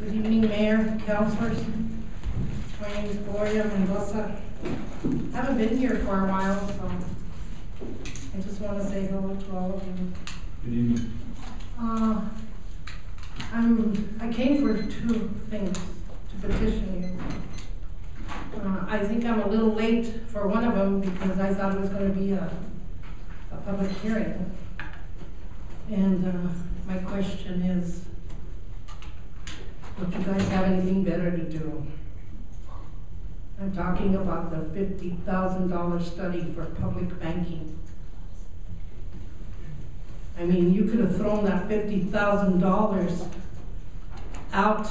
Good evening, Mayor, councilors. My name is Gloria Mendoza. I haven't been here for a while, so I just want to say hello to all of you. Good evening. I came for two things to petition you. I think I'm a little late for one of them because I thought it was going to be a public hearing. And my question is, don't you guys have anything better to do? I'm talking about the $50,000 study for public banking. I mean, you could have thrown that $50,000 out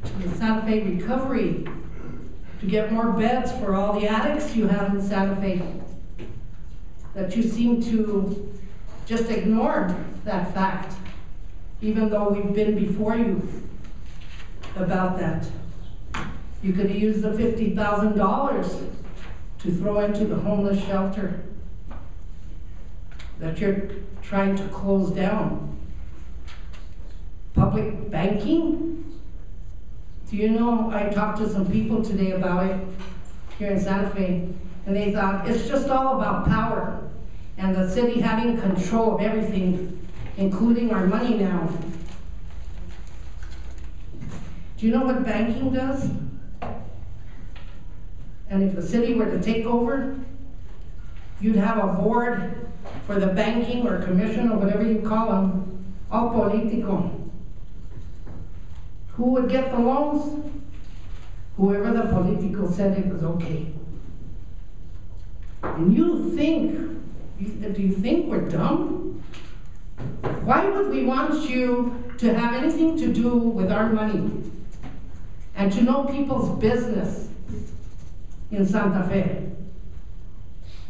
to the Santa Fe recovery to get more beds for all the addicts you have in Santa Fe. That you seem to just ignore that fact, even though we've been before you about that. You could have used the $50,000 to throw into the homeless shelter that you're trying to close down. Public banking? Do you know, I talked to some people today about it here in Santa Fe, and they thought it's just all about power and the city having control of everything, including our money now. Do you know what banking does? And if the city were to take over, you'd have a board for the banking or commission or whatever you call them, all politico. Who would get the loans? Whoever the politico said it was okay. And do you think we're dumb? Why would we want you to have anything to do with our money and to know people's business in Santa Fe?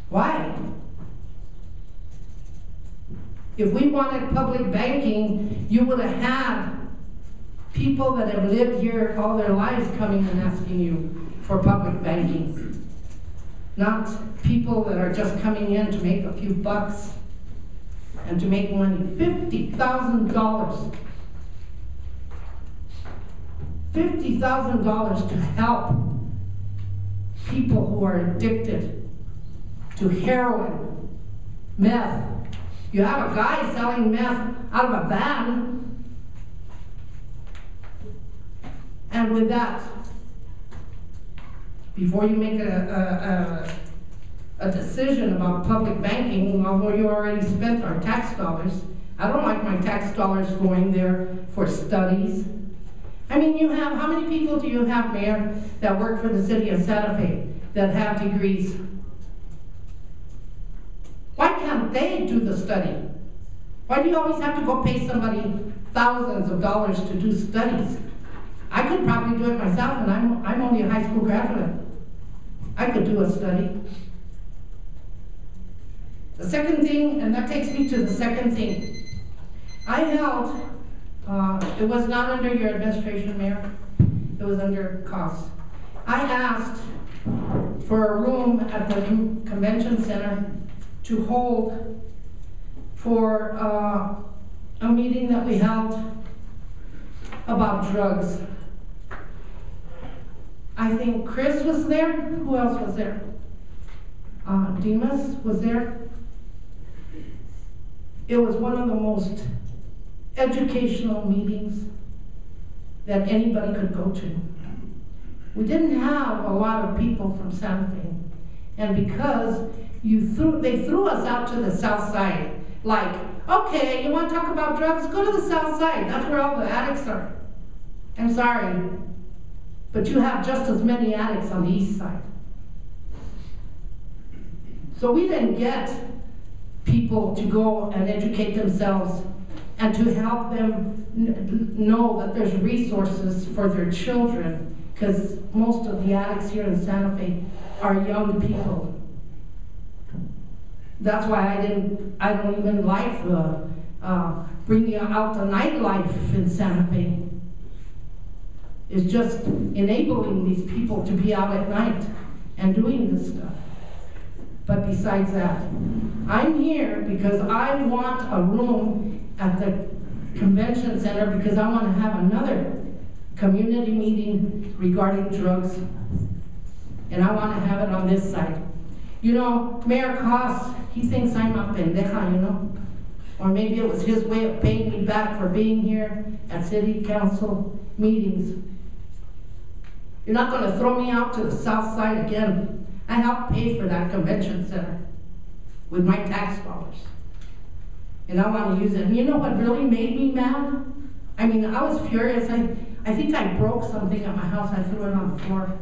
Why? If we wanted public banking, you would have had people that have lived here all their lives coming and asking you for public banking. Not people that are just coming in to make a few bucks and to make money. $50,000. $50,000 to help people who are addicted to heroin, meth. You have a guy selling meth out of a van. And with that, before you make a decision about public banking, although you already spent our tax dollars, I don't like my tax dollars going there for studies. I mean, how many people do you have, Mayor, that work for the city of Santa Fe that have degrees? Why can't they do the study? Why do you always have to go pay somebody thousands of dollars to do studies? I could probably do it myself, and I'm only a high school graduate. I could do a study. The second thing, and that takes me to the second thing. I held, it was not under your administration, Mayor, it was under cost. I asked for a room at the new convention center to hold for a meeting that we held about drugs. I think Chris was there. Who else was there? Demas was there. It was one of the most educational meetings that anybody could go to. We didn't have a lot of people from Santa Fe, and because they threw us out to the south side, like, okay, you want to talk about drugs? Go to the south side. That's where all the addicts are. I'm sorry, but you have just as many addicts on the east side. So we didn't get people to go and educate themselves and to help them know that there's resources for their children, because most of the addicts here in Santa Fe are young people. That's why I don't even like the bringing out the nightlife in Santa Fe. It's just enabling these people to be out at night and doing this stuff. But besides that, I'm here because I want a room at the convention center, because I want to have another community meeting regarding drugs. And I want to have it on this side. You know, Mayor Koss, he thinks I'm a pendeja, you know? Or maybe it was his way of paying me back for being here at city council meetings. You're not going to throw me out to the south side again. I helped pay for that convention center with my tax dollars. And I want to use it. And you know what really made me mad? I mean, I was furious. I think I broke something at my house. I threw it on the floor.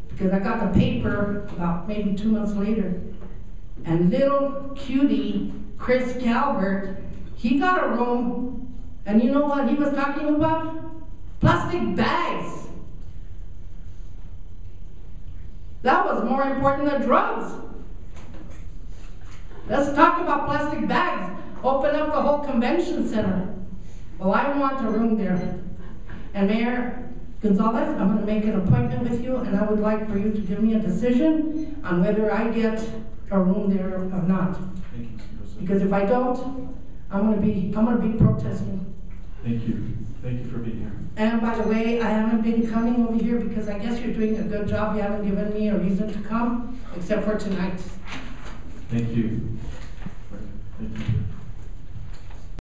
Because I got the paper about maybe 2 months later. And little cutie Chris Calvert, he got a room. And you know what he was talking about? Plastic bags. That was more important than drugs. Let's talk about plastic bags. Open up the whole convention center. Well, I want a room there. And Mayor Gonzalez, I'm going to make an appointment with you, and I would like for you to give me a decision on whether I get a room there or not. Thank you. Because if I don't, I'm going to be protesting. Thank you. Thank you for being here. And by the way, I haven't been coming over here because I guess you're doing a good job. You haven't given me a reason to come, except for tonight. Thank you. Thank you.